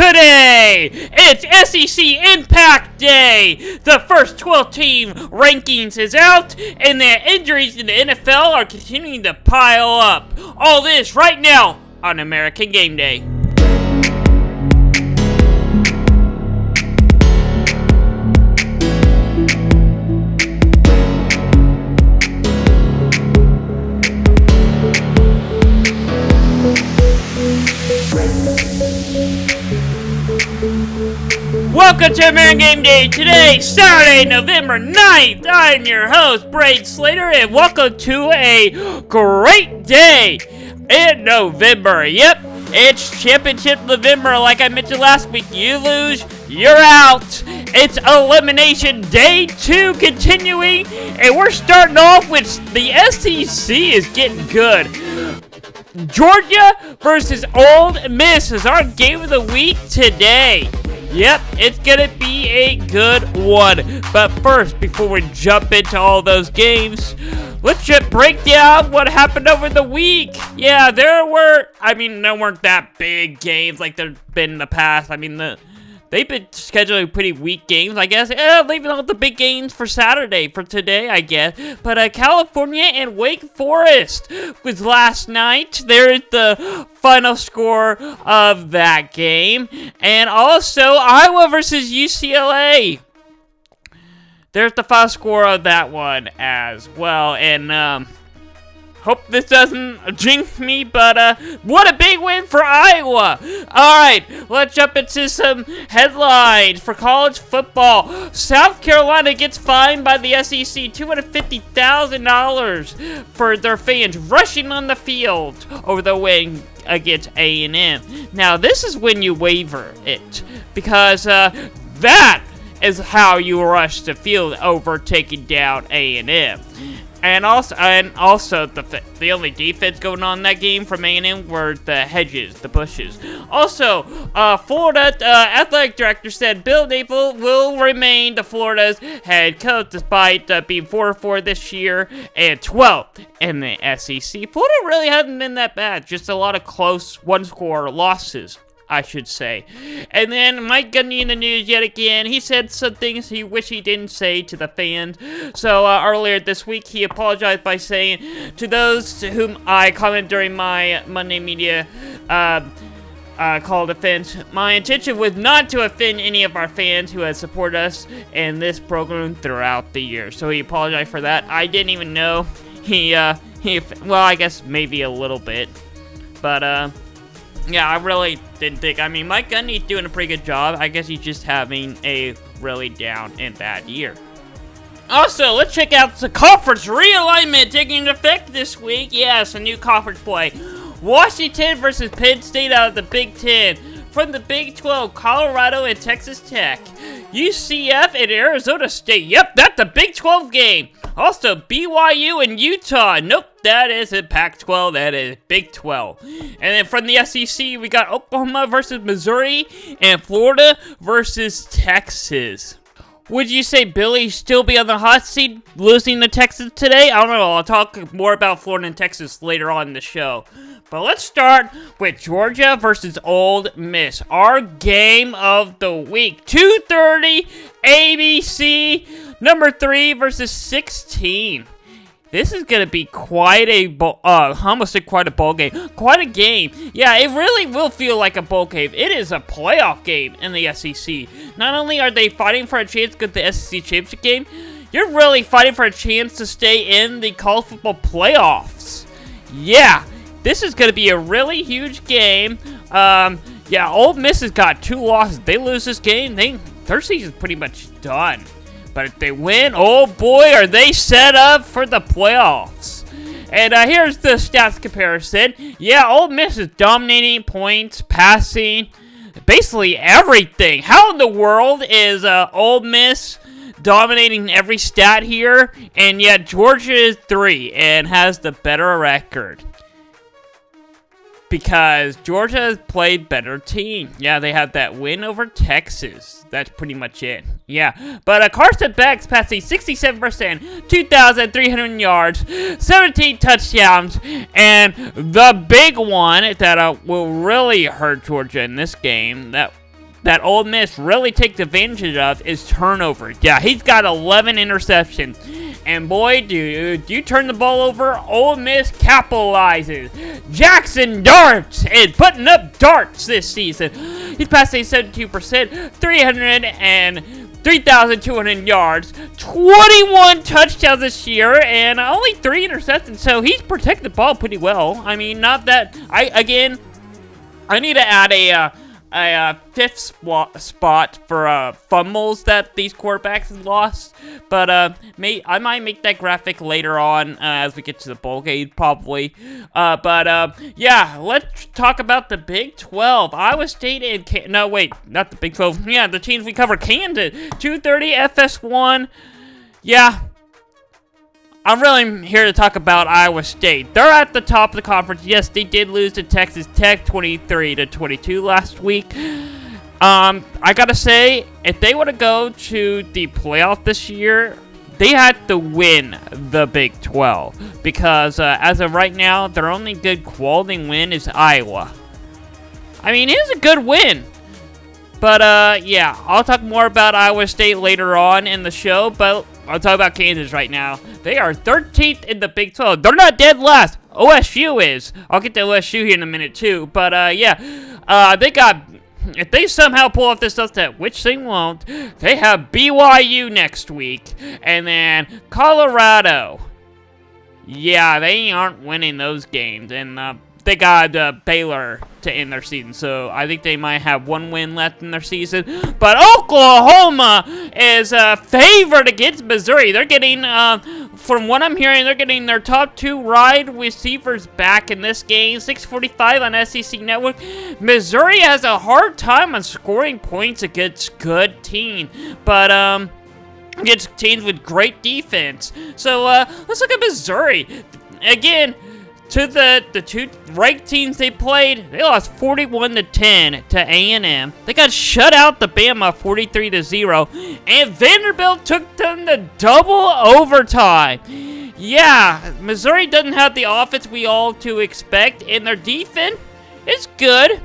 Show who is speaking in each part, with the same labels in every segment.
Speaker 1: Today, it's SEC Impact Day. The first 12-team rankings is out, and the injuries in the NFL are continuing to pile up. All this right now on American Game Day. Welcome to American Game Day. Today, Saturday, November 9th. I'm your host, Braden Slater, and welcome to a great day in November. Yep, it's Championship November. Like I mentioned last week, you lose, you're out. It's Elimination Day 2 continuing, and we're starting off with the SEC is getting good. Georgia versus Ole Miss is our game of the week today. Yep, it's gonna be a good one. But first, before we jump into all those games, let's just break down what happened over the week. Yeah, there weren't that big games like there's been in the past. They've been scheduling pretty weak games, I guess. Leaving all the big games for Saturday, for today, I guess. But California and Wake Forest was last night. There's the final score of that game. And also, Iowa versus UCLA. There's the final score of that one as well. And, hope this doesn't jinx me, but what a big win for Iowa. Alright, let's jump into some headlines for college football. South Carolina gets fined by the SEC $250,000 for their fans rushing on the field over the win against A&M. Now, this is when you waiver it, because that is how you rush the field over taking down A&M. And also, the only defense going on in that game from A&M were the hedges, the bushes. Also, Florida athletic director said Bill Napier will remain the Florida's head coach despite being 4-4 this year and 12th in the SEC. Florida really hasn't been that bad, just a lot of close one-score losses, I should say. And then Mike Gundy in the news yet again. He said some things he wished he didn't say to the fans. So earlier this week, he apologized by saying, to those to whom I commented during my Monday media call defense, my intention was not to offend any of our fans who have supported us in this program throughout the year. So he apologized for that. I didn't even know. Well, I guess maybe a little bit. But, yeah, I really didn't think. Mike Gundy's doing a pretty good job. I guess he's just having a really down and bad year. Also, let's check out the conference realignment taking into effect this week. Yes, a new conference play. Washington versus Penn State out of the Big Ten. From the Big 12, Colorado and Texas Tech. UCF and Arizona State. Yep, that's the Big 12 game. Also, BYU and Utah. Nope, that isn't Pac-12. That is Big 12. And then from the SEC, we got Oklahoma versus Missouri and Florida versus Texas. Would you say Billy still be on the hot seat losing to Texas today? I don't know. I'll talk more about Florida and Texas later on in the show. But let's start with Georgia versus Ole Miss. Our game of the week. 2:30 ABC. Number 3 versus 16. This is going to be quite a quite a bowl game. Quite a game. Yeah, it really will feel like a bowl game. It is a playoff game in the SEC. Not only are they fighting for a chance to get the SEC championship game, you're really fighting for a chance to stay in the college football playoffs. Yeah, this is going to be a really huge game. Yeah, Ole Miss has got 2 losses. They lose this game, their season's pretty much done. But if they win, oh boy, are they set up for the playoffs. And here's the stats comparison. Yeah, Ole Miss is dominating points, passing, basically everything. How in the world is Ole Miss dominating every stat here? And yet Georgia is 3 and has the better record. Because Georgia has played better team. Yeah, they have that win over Texas. That's pretty much it. Yeah, but Carson Beck's passing 67%, 2,300 yards, 17 touchdowns, and the big one that will really hurt Georgia in this game, that that Ole Miss really takes advantage of is turnovers. Yeah, he's got 11 interceptions. And boy, dude, you turn the ball over, Ole Miss capitalizes. Jackson Darts is putting up darts this season. He's passing 72%, 3,200 yards, 21 touchdowns this year, and only 3 interceptions. So he's protected the ball pretty well. I mean, not that I need to add a 5th spot for fumbles that these quarterbacks have lost, but I might make that graphic later on as we get to the bowl game, probably. Yeah, let's talk about the Big 12. Iowa State and no, wait, not the Big 12. Yeah, the teams we cover: Kansas, 2:30 FS1. Yeah. I'm really here to talk about Iowa State. They're at the top of the conference. Yes, they did lose to Texas Tech 23-22 last week. I gotta say, if they want to go to the playoff this year, they had to win the Big 12. Because as of right now, their only good quality win is Iowa. I mean, it is a good win. But, yeah, I'll talk more about Iowa State later on in the show, but I'll talk about Kansas right now. They are 13th in the Big 12. They're not dead last. OSU is. I'll get to OSU here in a minute, too. But, yeah, they got, if they somehow pull off this upset, which they won't, they have BYU next week, and then Colorado. Yeah, they aren't winning those games, and, they got Baylor to end their season, so I think they might have 1 win left in their season. But Oklahoma is favored against Missouri. They're getting, from what I'm hearing, they're getting their top 2 wide receivers back in this game. 6:45 on SEC Network. Missouri has a hard time on scoring points against good teams, but against teams with great defense. So let's look at Missouri again. To the 2 ranked teams they played, they lost 41-10 to A&M. They got shut out to Bama 43-0, and Vanderbilt took them to double overtime. Yeah, Missouri doesn't have the offense we all to expect, and their defense is good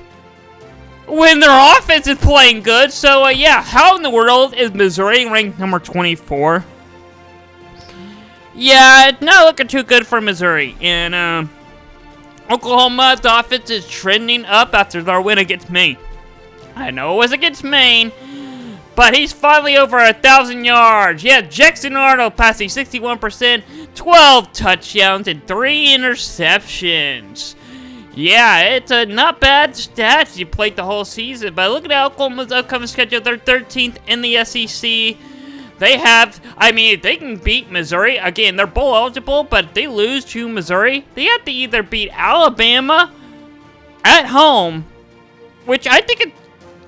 Speaker 1: when their offense is playing good. So yeah, how in the world is Missouri ranked number 24? Yeah, it's not looking too good for Missouri. And Oklahoma's offense is trending up after their win against Maine. I know it was against Maine, but he's finally over 1,000 yards. Yeah, Jackson Arnold passing 61%, 12 touchdowns, and 3 interceptions. Yeah, it's a not bad stats. You played the whole season, but look at Oklahoma's upcoming schedule. They're 13th in the SEC. They have, I mean, they can beat Missouri. Again, they're bowl eligible, but they lose to Missouri. They have to either beat Alabama at home, which I think is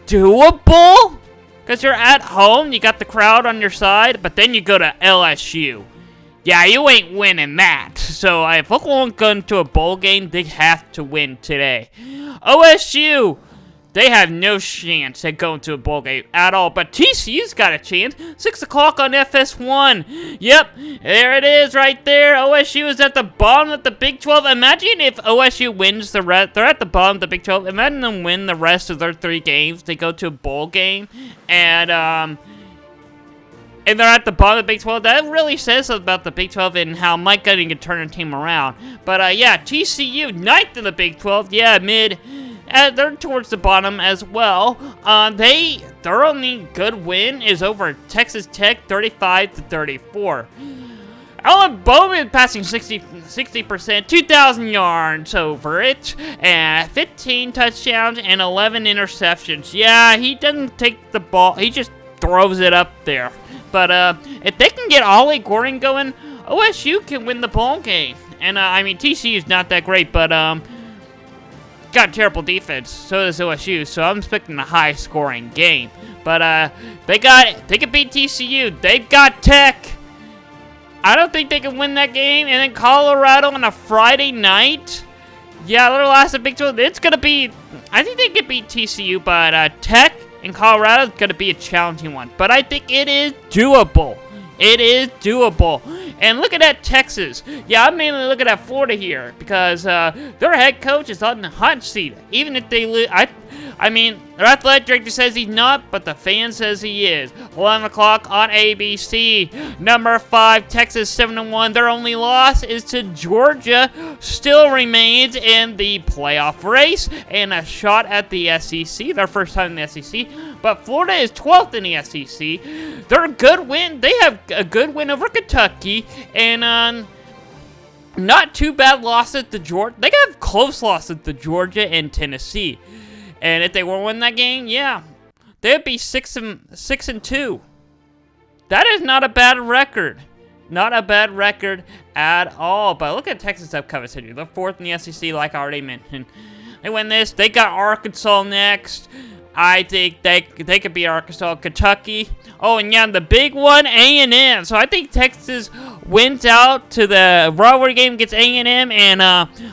Speaker 1: doable, because you're at home, you got the crowd on your side, but then you go to LSU. Yeah, you ain't winning that. So if Oklahoma's going to a bowl game, they have to win today. OSU, they have no chance at going to a bowl game at all. But TCU's got a chance. 6 o'clock on FS1. Yep, there it is right there. OSU is at the bottom of the Big 12. Imagine if OSU wins the rest. They're at the bottom of the Big 12. Imagine them win the rest of their 3 games. They go to a bowl game. And they're at the bottom of the Big 12. That really says something about the Big 12 and how Mike Gunning can turn a team around. But, yeah, TCU, 9th in the Big 12. Yeah, mid. They're towards the bottom as well. Their only good win is over Texas Tech, 35-34. Alabama passing 60%, 2,000 yards over it, and 15 touchdowns and 11 interceptions. Yeah, he doesn't take the ball. He just throws it up there. But if they can get Ollie Gordon going, OSU can win the ball game. And I mean, TCU is not that great, but got a terrible defense. So does OSU. So I'm expecting a high-scoring game. But they can beat TCU. They've got Tech. I don't think they can win that game. And then Colorado on a Friday night. Yeah, their last Big 12. It's gonna be. I think they can beat TCU, but Tech and Colorado is gonna be a challenging one. But I think it is doable. It is doable. And look at that Texas. Yeah, I'm mainly looking at Florida here because their head coach is on the hot seat. Even if they lose, I mean, the athletic director says he's not, but the fan says he is. 11 o'clock on ABC. Number 5, Texas 7-1. Their only loss is to Georgia. Still remains in the playoff race and a shot at the SEC. Their first time in the SEC. But Florida is 12th in the SEC. They're a good win. They have a good win over Kentucky. And, not too bad losses to Georgia. They have close losses to Georgia and Tennessee. And if they were win that game, yeah, they'd be 6-2. That is not a bad record. Not a bad record at all. But look at Texas' upcoming schedule. They're 4th in the SEC, like I already mentioned. They win this. They got Arkansas next. I think they could beat Arkansas, Kentucky. Oh, and yeah, the big one, A&M. So I think Texas wins out to the rivalry game against A&M, and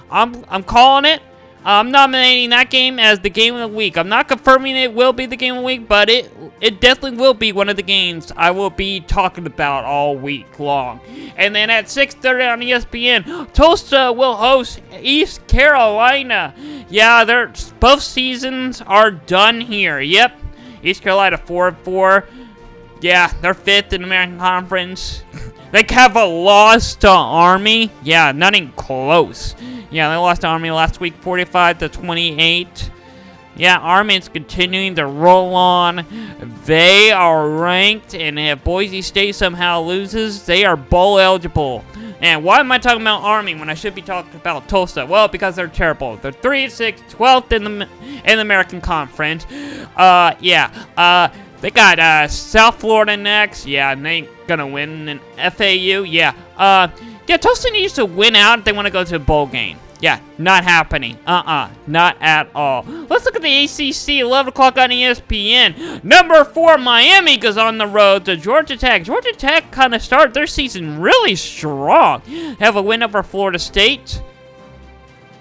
Speaker 1: I'm calling it. I'm nominating that game as the game of the week. I'm not confirming it will be the game of the week, but it definitely will be one of the games I will be talking about all week long. And then at 6:30 on ESPN, Tulsa will host East Carolina. Yeah, both seasons are done here. Yep, East Carolina 4-4. Yeah, they're 5th in the American Conference. They have a loss to Army. Yeah, not even close. Yeah, they lost to Army last week, 45-28. Yeah, Army's continuing to roll on. They are ranked, and if Boise State somehow loses, they are bowl eligible. And why am I talking about Army when I should be talking about Tulsa? Well, because they're terrible. They're 3-6, 12th in the American Conference. They got South Florida next. Yeah, and they ain't gonna win. And FAU, yeah. Tulsa needs to win out if they want to go to a bowl game. Yeah, not happening. Not at all. Let's look at the ACC, 11 o'clock on ESPN. Number 4, Miami goes on the road to Georgia Tech. Georgia Tech kind of started their season really strong. Have a win over Florida State.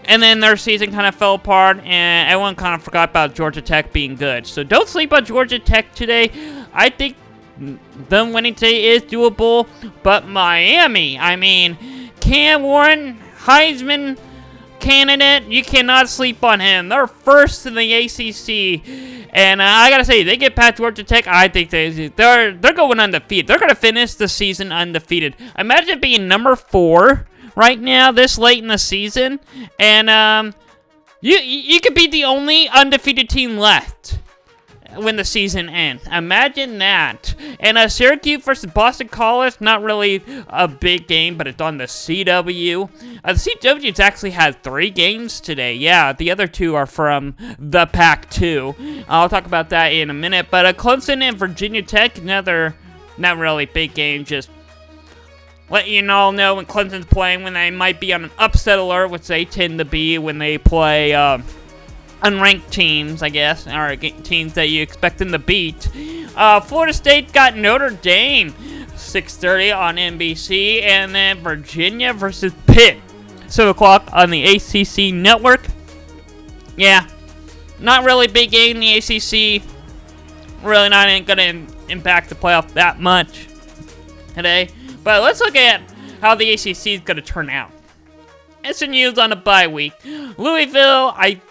Speaker 1: And then their season kind of fell apart, and everyone kind of forgot about Georgia Tech being good. So don't sleep on Georgia Tech today. I think them winning today is doable. But Miami, I mean, Cam Warren, Heisman candidate, you cannot sleep on him. They're first in the ACC, and I gotta say, they get past Georgia Tech. I think they're going undefeated. They're gonna finish the season undefeated. Imagine being number 4 right now, this late in the season, and you could be the only undefeated team left when the season ends. Imagine that. And Syracuse versus Boston College, not really a big game, but it's on the CW. The CW's actually had 3 games today. Yeah, the other 2 are from the Pac-2. I'll talk about that in a minute. But Clemson and Virginia Tech, another not really big game, just let you all know when Clemson's playing, when they might be on an upset alert, which they tend to be when they play unranked teams, I guess, or teams that you expect them to beat. Florida State got Notre Dame, 6:30 on NBC, and then Virginia versus Pitt, 7 o'clock on the ACC network. Yeah, not really big game in the ACC. Really not going to impact the playoff that much today. But let's look at how the ACC is going to turn out. SMU's on a bye week. Louisville, I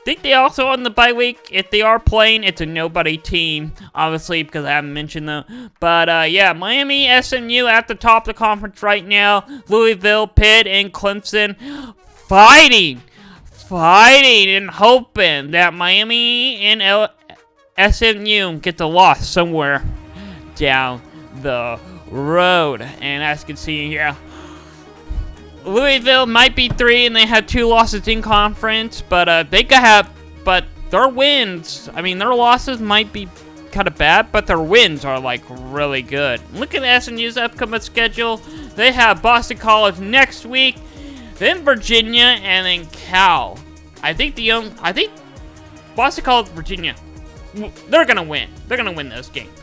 Speaker 1: think they also on the bye week. If they are playing, it's a nobody team, obviously, because I haven't mentioned them. But, yeah, Miami, SMU at the top of the conference right now. Louisville, Pitt, and Clemson fighting and hoping that Miami and SMU get the loss somewhere down the road. And as you can see here, Louisville might be 3 and they have 2 losses in conference, but they could have, but their wins, I mean, their losses might be kind of bad, but their wins are like really good. Look at SMU's upcoming schedule. They have Boston College next week, then Virginia, and then Cal. I think Boston College, Virginia, they're gonna win. They're gonna win those games.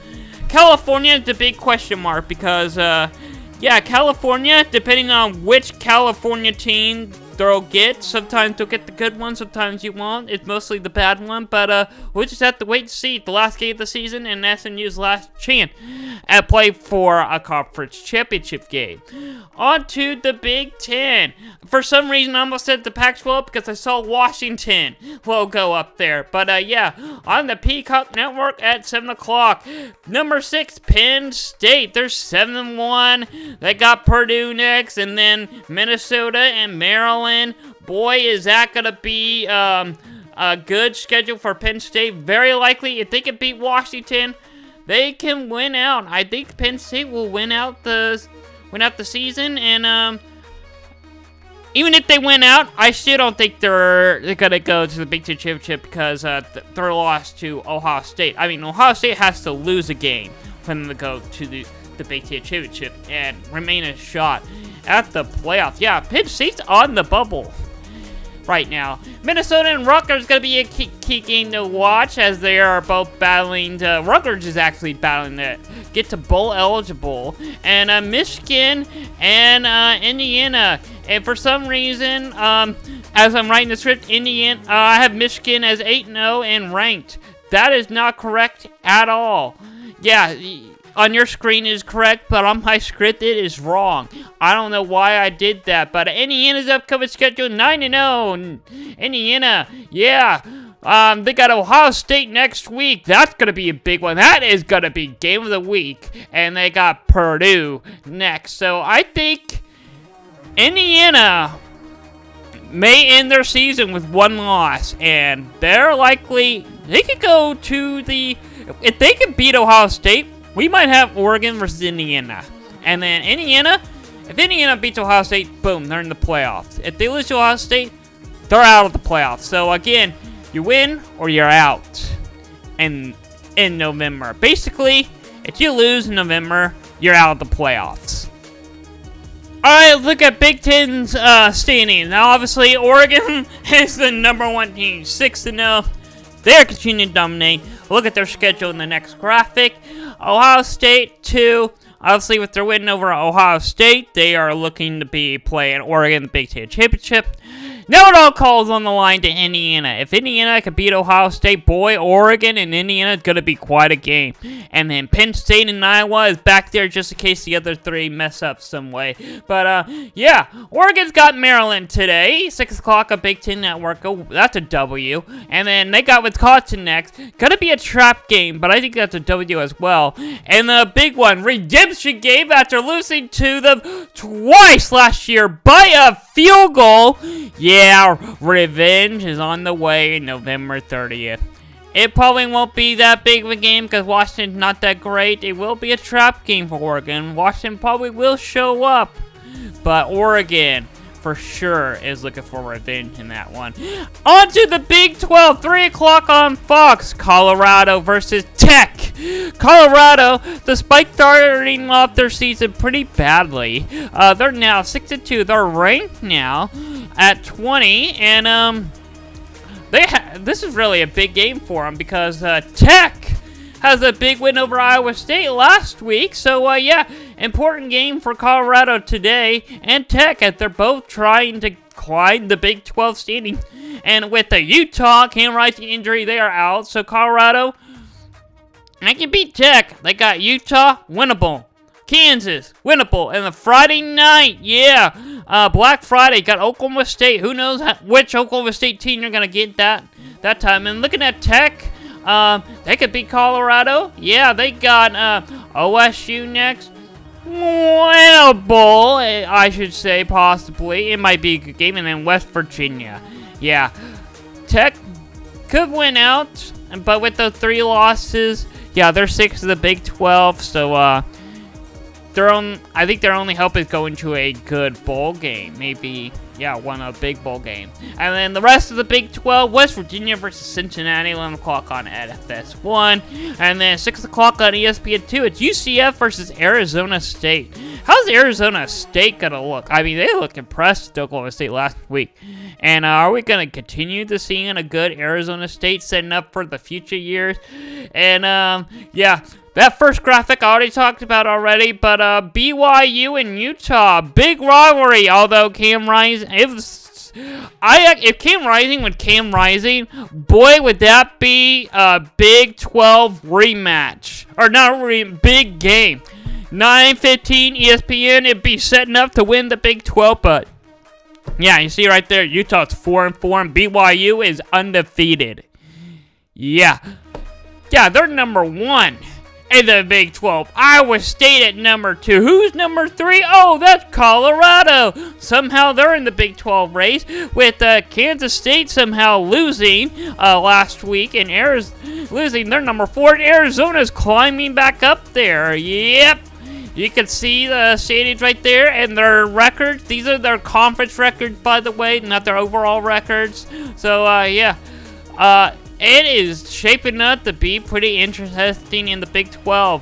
Speaker 1: California is the big question mark because, yeah, California, depending on which California team they'll get. Sometimes they'll get the good one, sometimes you won't. It's mostly the bad one, but we'll just have to wait to see. The last game of the season and SMU's last chance at play for a conference championship game. On to the Big Ten. For some reason, I almost said the Pac-12 because I saw Washington logo up there. But yeah, on the Peacock Network at 7 o'clock. Number 6, Penn State. They're 7-1. They got Purdue next, and then Minnesota and Maryland. Boy, is that going to be a good schedule for Penn State. Very likely, if they can beat Washington, they can win out. I think Penn State will win out the season, and even if they win out, I still don't think they're going to go to the Big Ten Championship because they're lost to Ohio State. I mean, Ohio State has to lose a game for them to go to the Big Ten Championship and remain a shot at the playoffs. Yeah, Penn State's on the bubble right now. Minnesota and Rutgers is going to be a key game to watch as they are both battling. Rutgers is actually battling to get to bowl eligible. And Michigan and Indiana. And for some reason, as I'm writing the script, I have Michigan as 8-0 and ranked. That is not correct at all. Yeah, on your screen is correct, but on my script it is wrong. I don't know why I did that, but Indiana's upcoming schedule 9-0. Indiana, yeah. They got Ohio State next week. That's going to be a big one. That is going to be game of the week. And they got Purdue next. So I think Indiana may end their season with one loss. And they're likely, they could go to if they can beat Ohio State, we might have Oregon versus Indiana. And then if Indiana beats Ohio State, boom, they're in the playoffs. If they lose to Ohio State, they're out of the playoffs. So again, you win or you're out in November. Basically, if you lose in November, you're out of the playoffs. Alright, let's look at Big Ten's standings. Now, obviously, Oregon is the number 1 team, 6-0. They're continuing to dominate. Look at their schedule in the next graphic. Ohio State, 2. Obviously, with their win over Ohio State, they are looking to be playing Oregon in the Big Ten Championship. Now it all calls on the line to Indiana. If Indiana can beat Ohio State, boy, Oregon and Indiana is going to be quite a game. And then Penn State and Iowa is back there just in case the other 3 mess up some way. But, yeah, Oregon's got Maryland today. 6 o'clock on Big Ten Network. Oh, that's a W. And then they got Wisconsin next. Going to be a trap game, but I think that's a W as well. And the big one, redemption game after losing to them twice last year by a field goal. Yeah, revenge is on the way November 30th. It probably won't be that big of a game because Washington's not that great. It will be a trap game for Oregon. Washington probably will show up. But Oregon, for sure, is looking for revenge in that one. On to the Big 12, 3 o'clock on Fox. Colorado versus Tech. Colorado, despite starting off their season pretty badly, they're now 6-2. They're ranked now at 20, and this is really a big game for them because Tech has a big win over Iowa State last week. So, yeah, important game for Colorado today and Tech as they're both trying to climb the Big 12 standing. And with the Utah Cam Rising injury, they are out. So, Colorado, they can beat Tech. They got Utah, winnable. Kansas, winnable. And the Friday night, yeah, Black Friday, got Oklahoma State. Who knows which Oklahoma State team you're going to get that time. And looking at Tech, they could beat Colorado. Yeah, they got OSU next. Winnable, I should say, possibly. It might be a good game. And then West Virginia. Yeah, Tech could win out. But with the 3 losses, yeah, they're 6 of the Big 12. So, I think their only hope is going to a good bowl game. Maybe, yeah, won a big bowl game. And then the rest of the Big 12, West Virginia versus Cincinnati, 11 o'clock on FS1. And then 6 o'clock on ESPN2, it's UCF versus Arizona State. How's Arizona State going to look? I mean, they look impressed with Oklahoma State last week. And are we going to continue to see a good Arizona State setting up for the future years? And, yeah. That first graphic I already talked about already, but BYU and Utah, big rivalry. Although Cam Rising, it was race. If Cam Rising would Cam Rising, boy, would that be a Big 12 rematch. Or not big game. 9:15 ESPN, it'd be setting up to win the Big 12, but yeah, you see right there, Utah's 4-4, and BYU is undefeated. Yeah, they're number 1 in the Big 12. Iowa State at number 2. Who's number 3? Oh, that's Colorado. Somehow they're in the Big 12 race, with Kansas State somehow losing last week, and losing. They're number 4. Arizona's climbing back up there. Yep. You can see the standings right there and their records. These are their conference records, by the way, not their overall records. So, yeah. It is shaping up to be pretty interesting in the Big 12.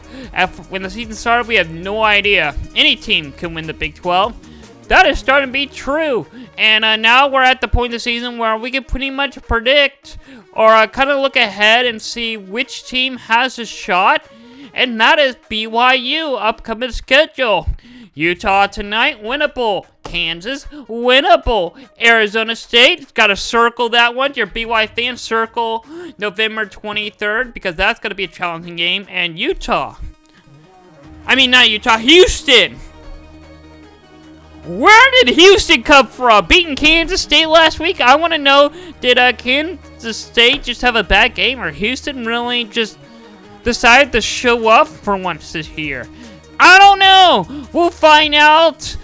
Speaker 1: When the season started, we have no idea. Any team can win the Big 12. That is starting to be true. And now we're at the point of the season where we can pretty much predict or kind of look ahead and see which team has a shot. And that is BYU upcoming schedule. Utah tonight, winnable. Kansas, winnable. Arizona State, got to circle that one. Your BYU fans, circle November 23rd, because that's going to be a challenging game. And Utah. I mean, not Utah, Houston. Where did Houston come from? Beating Kansas State last week? I want to know, did Kansas State just have a bad game, or Houston really just decided to show up for once this year? I don't know. We'll find out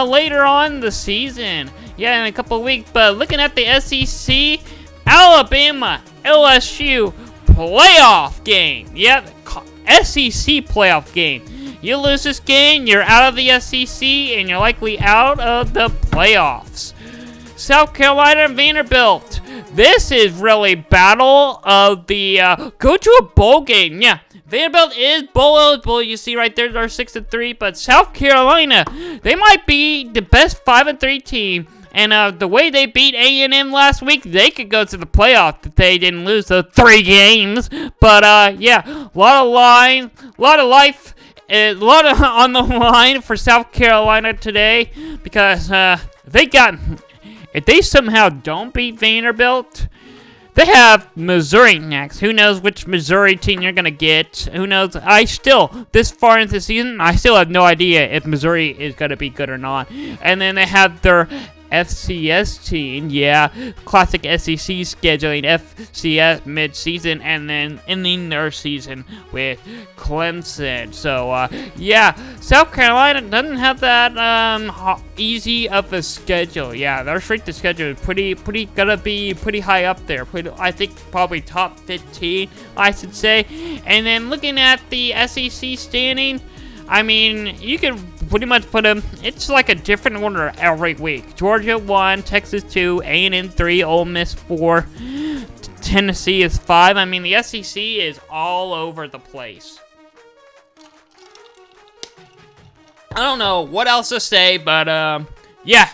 Speaker 1: later on the season. Yeah, in a couple of weeks. But looking at the SEC, Alabama, LSU playoff game. Yep, SEC playoff game. You lose this game, you're out of the SEC, and you're likely out of the playoffs. South Carolina and Vanderbilt. This is really battle of the go to a bowl game. Yeah, Vanderbilt is bowl eligible. You see right there, they're 6-3. But South Carolina, they might be the best 5-3 team. And the way they beat A&M last week, they could go to the playoff if they didn't lose the 3 games. But yeah, a lot of life. A lot on the line for South Carolina today, because if they somehow don't beat Vanderbilt, they have Missouri next. Who knows which Missouri team you're going to get? Who knows? This far into the season, I still have no idea if Missouri is going to be good or not. And then they have their FCS team, yeah, classic SEC scheduling, FCS mid-season, and then ending their season with Clemson. So, yeah, South Carolina doesn't have that easy of a schedule. Yeah, their strength of schedule is gonna be pretty high up there. I think probably top 15, I should say. And then looking at the SEC standing, I mean, you can pretty much put them, it's like a different order every week. Georgia 1, Texas 2, A&M 3, Ole Miss 4, Tennessee is 5. I mean, the SEC is all over the place. I don't know what else to say, but, yeah.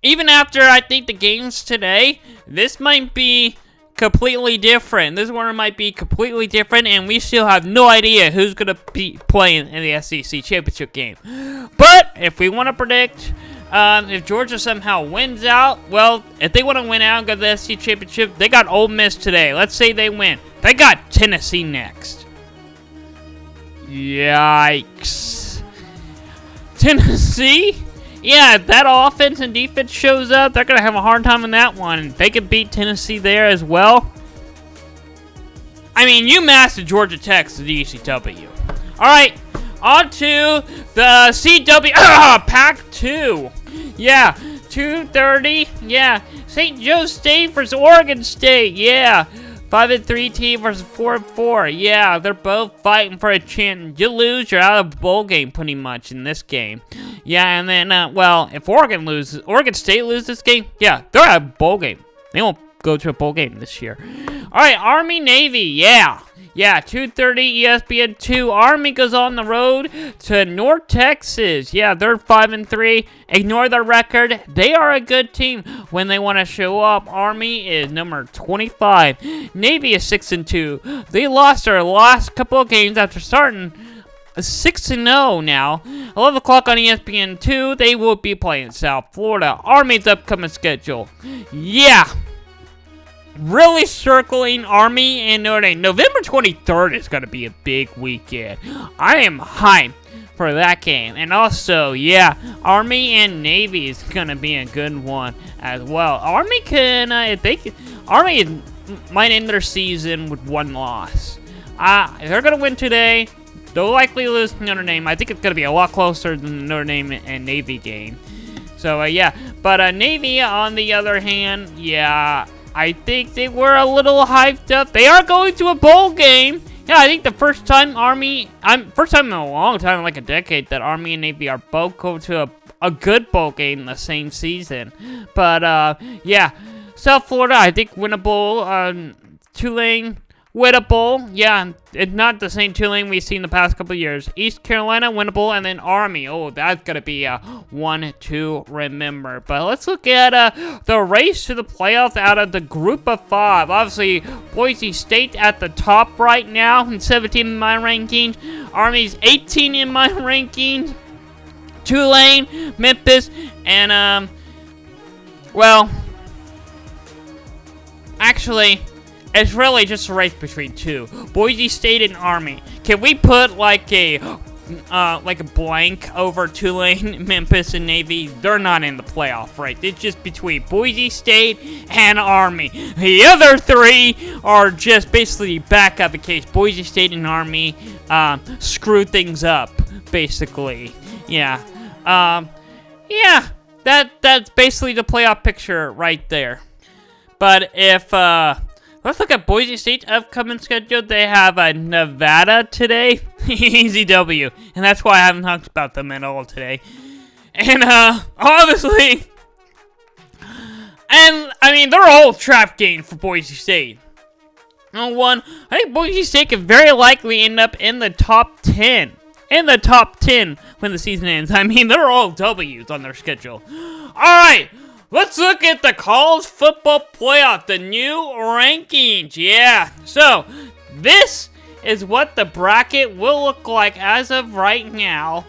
Speaker 1: Even after, I think, the games today, this might be completely different. This one might be completely different, and we still have no idea who's going to be playing in the SEC championship game. But if we want to predict, if Georgia somehow wins out, well, if they want to win out and go to the SEC championship, they got Ole Miss today. Let's say they win. They got Tennessee next. Yikes. Tennessee? Yeah, if that offense and defense shows up, they're going to have a hard time in that one. They could beat Tennessee there as well. I mean, UMass and Georgia Tech is the ECW. All right, on to the CW Pac-2. Yeah, 2:30. Yeah, St. Joe State versus Oregon State. Yeah, 5-3 team versus 4-4. Yeah, they're both fighting for a chance. You lose, you're out of the bowl game pretty much in this game. Yeah, and then, well, if Oregon State loses this game, yeah, they're out of a bowl game. They won't go to a bowl game this year. All right, Army-Navy, yeah. Yeah, 2:30 ESPN 2. Army goes on the road to North Texas. Yeah, they're 5-3. Ignore their record. They are a good team when they want to show up. Army is number 25. Navy is 6-2. They lost their last couple of games after starting 6-0 now. 11 o'clock on ESPN2. They will be playing South Florida. Army's upcoming schedule. Yeah. Really circling Army and Notre Dame. November 23rd is going to be a big weekend. I am hyped for that game. And also, yeah, Army and Navy is going to be a good one as well. Army can, Army might end their season with 1 loss. They're going to win today. They'll likely lose to Notre Dame. I think it's going to be a lot closer than the Notre Dame and Navy game. So, yeah. But Navy, on the other hand, yeah, I think they were a little hyped up. They are going to a bowl game. Yeah, I think the first time first time in a long time, like a decade, that Army and Navy are both going to a good bowl game in the same season. But, yeah, South Florida, I think, winnable. Tulane, winnable. Yeah, it's not the same Tulane we've seen the past couple of years. East Carolina, winnable, and then Army. Oh, that's going to be a one to remember. But let's look at the race to the playoffs out of the group of 5. Obviously, Boise State at the top right now, and 17 in my rankings. Army's 18 in my rankings. Tulane, Memphis, and, well, actually, it's really just a race between 2. Boise State and Army. Can we put like a blank over Tulane, Memphis, and Navy? They're not in the playoff, right? It's just between Boise State and Army. The other 3 are just basically backup in case Boise State and Army screw things up, basically. Yeah. Yeah. That's basically the playoff picture right there. But if let's look at Boise State's upcoming schedule. They have Nevada today. Easy W. And that's why I haven't talked about them at all today. And, obviously, and, I mean, they're all trap games for Boise State. Number 1, I think Boise State could very likely end up in the top 10. In the top 10 when the season ends. I mean, they're all W's on their schedule. Alright. Let's look at the college football playoff, the new rankings. Yeah, so this is what the bracket will look like as of right now.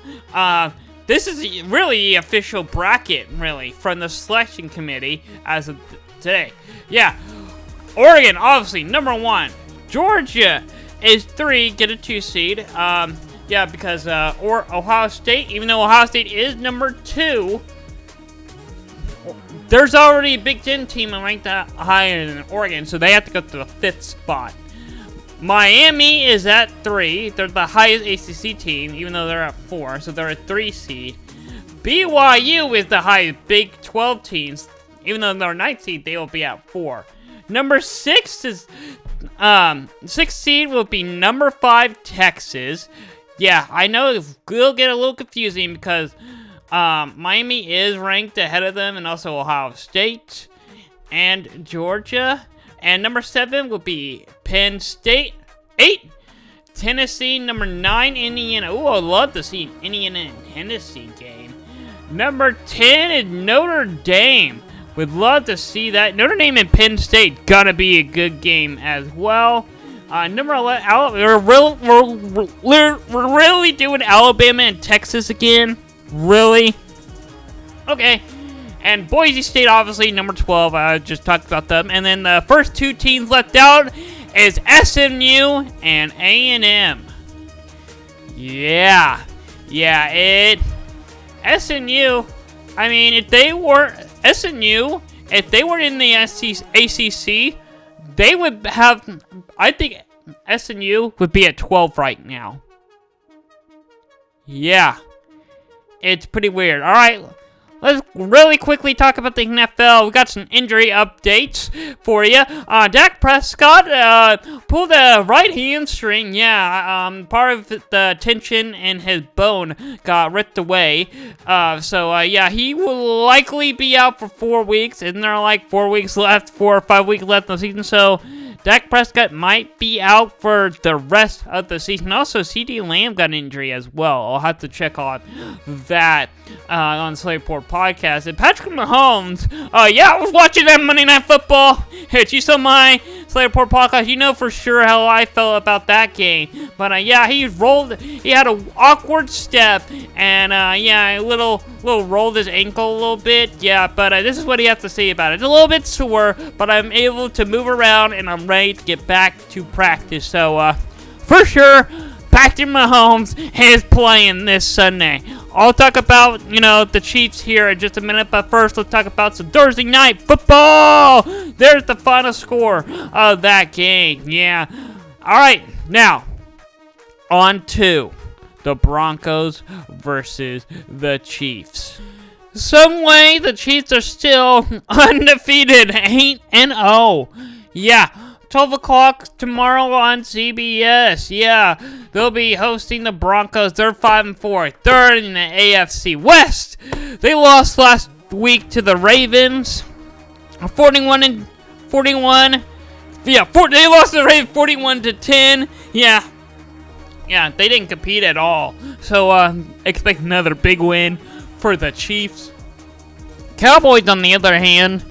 Speaker 1: This is really the official bracket, really, from the selection committee as of today. Yeah, Oregon, obviously, number 1. Georgia is 3, get a 2 seed. Yeah, because Ohio State, even though Ohio State is number 2, there's already a Big Ten team ranked higher than Oregon, so they have to go to the 5th spot. Miami is at 3. They're the highest ACC team, even though they're at 4, so they're a 3 seed. BYU is the highest Big 12 teams. Even though they're a 9 seed, they will be at 4. Number 6 is 6th seed will be number 5 Texas. Yeah, I know it will get a little confusing because Miami is ranked ahead of them, and also Ohio State and Georgia. And number 7 will be Penn State. 8, Tennessee. Number 9, Indiana. Ooh, I'd love to see an Indiana and Tennessee game. Number 10 is Notre Dame. Would love to see that. Notre Dame and Penn State gonna be a good game as well. Number 11, we're really doing Alabama and Texas again. Really? Okay. And Boise State, obviously, number 12. I just talked about them. And then the first 2 teams left out is SMU and A&M. Yeah. Yeah, SMU, I mean, if they were in the ACC, they would have, I think SMU would be at 12 right now. Yeah. It's pretty weird. All right, let's really quickly talk about the NFL. We got some injury updates for you. Dak Prescott pulled a right hamstring. Yeah, part of the tension in his bone got ripped away. Yeah, he will likely be out for 4 weeks. Isn't there like 4 weeks left, 4 or 5 weeks left in the season? So Dak Prescott might be out for the rest of the season. Also, CeeDee Lamb got an injury as well. I'll have to check on that on Slayport Podcast. And Patrick Mahomes, yeah, I was watching that Monday Night Football. Hey, you saw my Slayer Report podcast, you know for sure how I felt about that game. But yeah, he had an awkward step, and yeah, a little rolled his ankle a little bit. Yeah, but this is what he has to say about it. It's a little bit sore, but I'm able to move around, and I'm ready to get back to practice. So for sure, Patrick Mahomes is playing this Sunday. I'll talk about, the Chiefs here in just a minute, but first let's talk about some Thursday night football. There's the final score of that game. Yeah. All right, now on to the Broncos versus the Chiefs. Some way the Chiefs are still undefeated, 8-0. Yeah. 12 o'clock tomorrow on CBS. Yeah, they'll be hosting the Broncos. They're 5-4, third in the AFC West. They lost last week to the Ravens, 41. Yeah, they lost to the Ravens 41-10. Yeah, they didn't compete at all. So expect another big win for the Chiefs. Cowboys, on the other hand,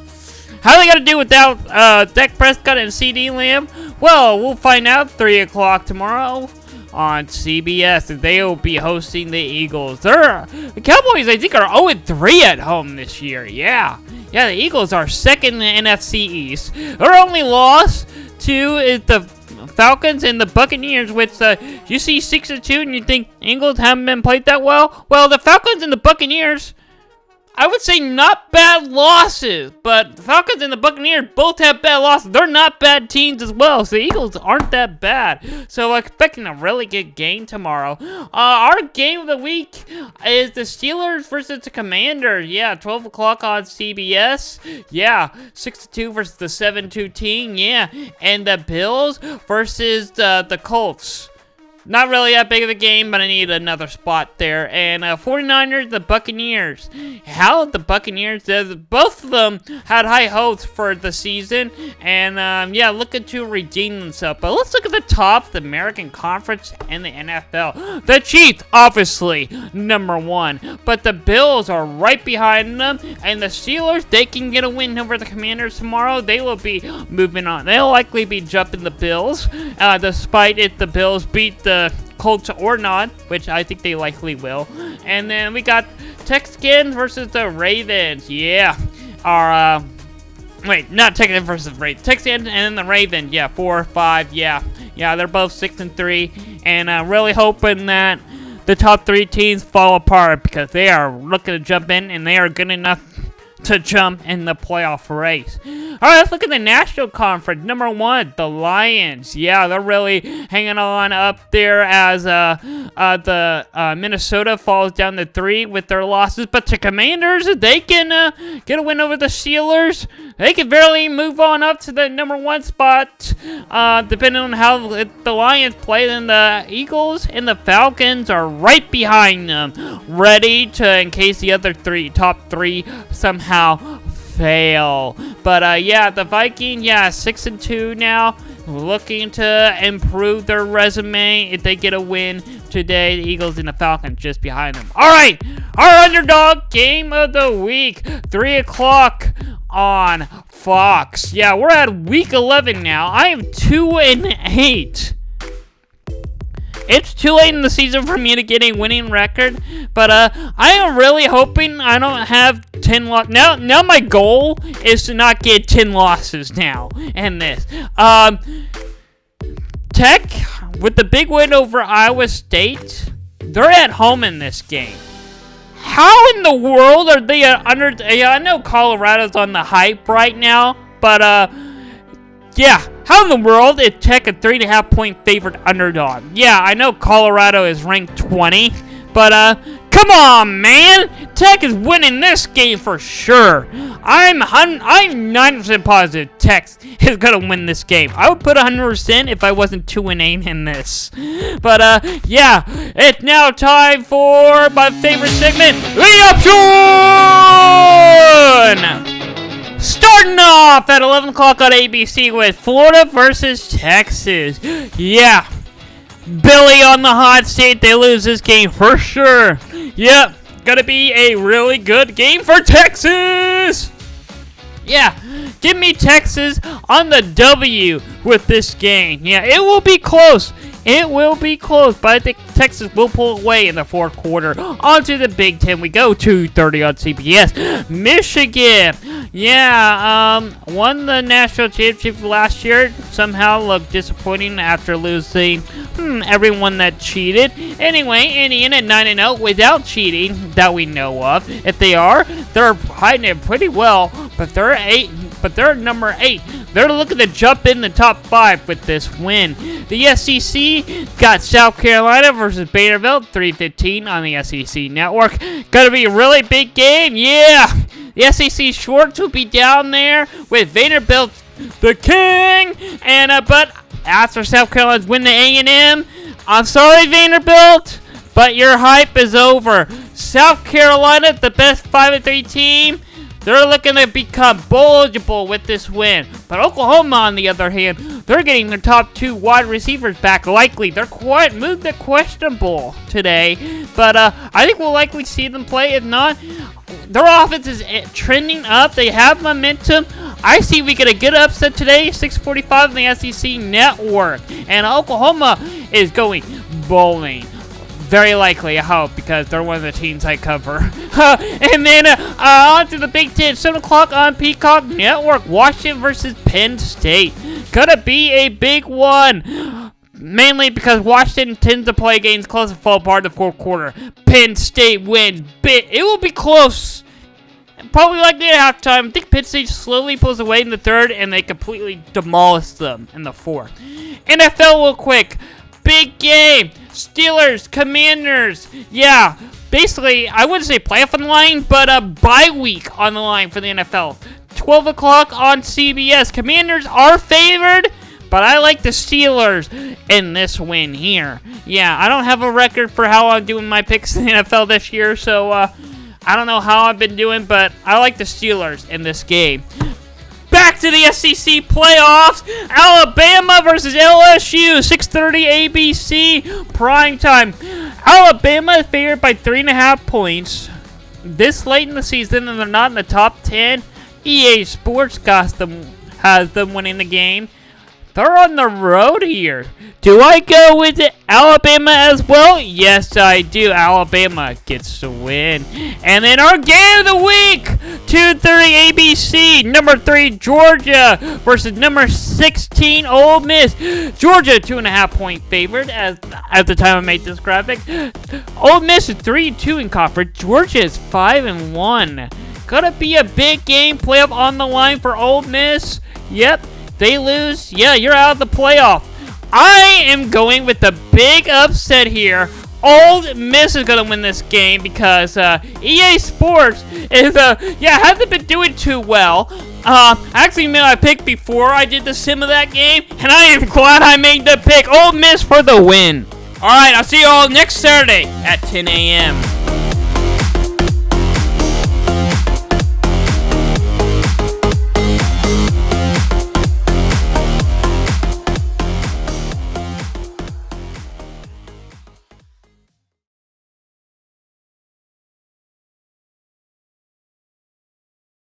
Speaker 1: how are they going to do without Dak Prescott and CD Lamb? Well, we'll find out 3 o'clock tomorrow on CBS. They will be hosting the Eagles. The Cowboys, I think, are 0-3 at home this year. Yeah, the Eagles are second in the NFC East. Their only loss to is the Falcons and the Buccaneers, which you see 6-2 and you think Eagles haven't been played that well. Well, the Falcons and the Buccaneers, I would say not bad losses, but the Falcons and the Buccaneers both have bad losses. They're not bad teams as well, so the Eagles aren't that bad. So expecting a really good game tomorrow. Our game of the week is the Steelers versus the Commanders. Yeah, 12 o'clock on CBS. Yeah, 6-2 versus the 7-2 team. Yeah, and the Bills versus the Colts. Not really that big of a game, but I need another spot there. And 49ers, the Buccaneers. How the Buccaneers, both of them had high hopes for the season. And, yeah, looking to redeem themselves. But let's look at the top, the American Conference and the NFL. The Chiefs, obviously, number one. But the Bills are right behind them. And the Steelers, they can get a win over the Commanders tomorrow. They will be moving on. They'll likely be jumping the Bills. Despite if the Bills beat the Colts or not, which I think they likely will. And then we got Texans versus the Ravens. Yeah. Wait, not Texans versus Ravens. Texans and then the Ravens. Yeah, 4-5. Yeah, they're both 6-3. And really hoping that the top three teams fall apart because they are looking to jump in and they are good enough to jump in the playoff race. All right, let's look at the National Conference. Number one, the Lions. Yeah, they're really hanging on up there as the Minnesota falls down to 3 with their losses. But the Commanders, they can get a win over the Steelers. They can barely move on up to the number one spot, depending on how the Lions play. Then the Eagles and the Falcons are right behind them, ready to, in case the other top three somehow fail. But yeah, the Vikings, 6-2 now, looking to improve their resume if they get a win today. The Eagles and the Falcons just behind them. All right, our underdog game of the week, 3 o'clock on Fox. Yeah, we're at week 11 now. I am 2-8. It's too late in the season for me to get a winning record, but I am really hoping I don't have 10 losses. Now my goal is to not get 10 losses now in this. Tech, with the big win over Iowa State, they're at home in this game. How in the world are they under... Yeah, I know Colorado's on the hype right now, but yeah, how in the world is Tech a 3.5 point favorite underdog? Yeah, I know Colorado is ranked 20, but come on, man! Tech is winning this game for sure. I'm 90% positive Tech is gonna win this game. I would put 100% if I wasn't 2-8 in this. But yeah, it's now time for my favorite segment, the option. Starting off at 11 o'clock on ABC with Florida versus Texas. Yeah. Billy on the hot seat. They lose this game for sure. Yep. Gonna be a really good game for Texas. Yeah. Give me Texas on the W with this game. Yeah, it will be close. It will be close, but I think Texas will pull away in the fourth quarter. On to the Big Ten we go, 2:30 on CBS. Michigan, won the national championship last year. Somehow looked disappointing after losing everyone that cheated. Anyway, Indiana at 9-0 without cheating that we know of. If they are, they're hiding it pretty well, but they're number 8. They're looking to jump in the top 5 with this win. The SEC got South Carolina versus Vanderbilt, 3:15 on the SEC network. Gonna be a really big game, yeah! The SEC Shorts will be down there with Vanderbilt, the king, and but after South Carolina's win the A&M, I'm sorry Vanderbilt, but your hype is over. South Carolina, the best 5-3 team, they're looking to become bowl eligible with this win. But Oklahoma, on the other hand, they're getting their top 2 wide receivers back. Likely, they're quite moved to questionable today. But I think we'll likely see them play. If not, their offense is trending up. They have momentum. I see we get a good upset today, 6:45 on the SEC network. And Oklahoma is going bowling. Very likely, I hope, because they're one of the teams I cover. And then on to the Big Ten, 7 o'clock on Peacock Network. Washington versus Penn State. Gonna be a big one. Mainly because Washington tends to play games close and fall apart in the fourth quarter. Penn State wins big. It will be close. Probably likely at halftime. I think Penn State slowly pulls away in the third, and they completely demolish them in the fourth. NFL real quick. Big game. Steelers, Commanders. Yeah, basically, I wouldn't say playoff on the line, but a bye week on the line for the NFL. 12 o'clock on CBS. Commanders are favored, but I like the Steelers in this win here. Yeah, I don't have a record for how I'm doing my picks in the NFL this year, so I don't know how I've been doing, but I like the Steelers in this game. Back to the SEC playoffs. Alabama versus LSU. 6:30 ABC. Primetime. Alabama is favored by 3.5 points. This late in the season, and they're not in the top 10. EA Sports has them winning the game. They're on the road here. Do I go with Alabama as well? Yes, I do. Alabama gets the win. And then our game of the week, 2:30 ABC, number 3 Georgia versus number 16 Ole Miss. Georgia 2.5 point favorite at the time I made this graphic. Ole Miss is 3-2 in conference. Georgia is 5-1. Gonna be a big game. Playoff on the line for Ole Miss. Yep. They lose, yeah, you're out of the playoff. I am going with the big upset here. Ole Miss is going to win this game because EA Sports is, hasn't been doing too well. Actually made my pick before I did the sim of that game, and I am glad I made the pick. Ole Miss for the win. All right, I'll see you all next Saturday at 10 a.m.